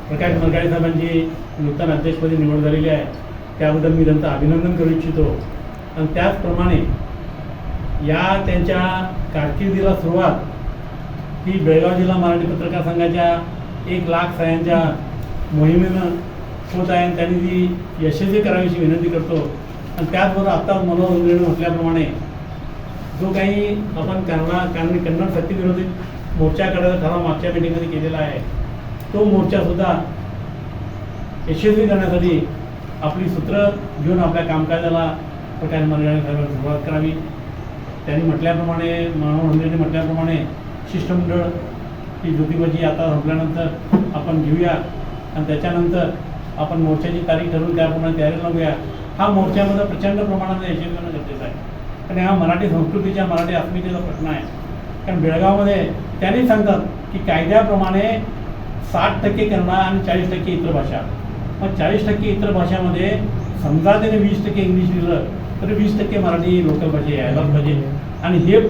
प्रकाश मरकाळे साहेबांची नूतन अध्यक्षपदी निवड झालेली आहे, त्याबद्दल मी त्यांचं अभिनंदन करू इच्छितो. आणि त्याचप्रमाणे या त्यांच्या कारकिर्दीला सुरुवात ही बेळगाव जिल्हा मराठी पत्रकार संघाच्या 1,00,000 सह्यांच्या मोहिमेनं होत आहे आणि त्यांनी ती यशस्वी करावीची विनंती करतो. आणि त्याचबरोबर आत्ता मनोहर उंगरेनं म्हटल्याप्रमाणे जो काही आपण कन्नड सक्तीविरोधी मोर्चा काढायचा ठराव मागच्या मीटिंगमध्ये केलेला आहे, तो मोर्चासुद्धा यशस्वी करण्यासाठी आपली सूत्र घेऊन आपल्या कामकाजाला प्रकाश मरकाळे साहेबांनी सुरुवात करावी. त्यांनी म्हटल्याप्रमाणे, मनोहर उंगरेंनी म्हटल्याप्रमाणे शिष्टमंडळ ही ज्योतिबाजी आता संपल्यानंतर आपण घेऊया आणि त्याच्यानंतर आपण मोर्चाची तारीख ठरवून त्याप्रमाणे तयारी लावूया. हा मोर्चामध्ये प्रचंड प्रमाणात यशस्वी होणं गरजेचं आहे, कारण हा मराठी संस्कृतीच्या, मराठी अस्मितेचा प्रश्न आहे. कारण बेळगावमध्ये त्यांनी सांगतात की कायद्याप्रमाणे 60% कन्नड आणि 40% इतर भाषा. मग 40% इतर भाषामध्ये समजा त्याने 20% इंग्लिश दिलं तर 20% मराठी लोकल भाषा यायलाच पाहिजे. आणि हे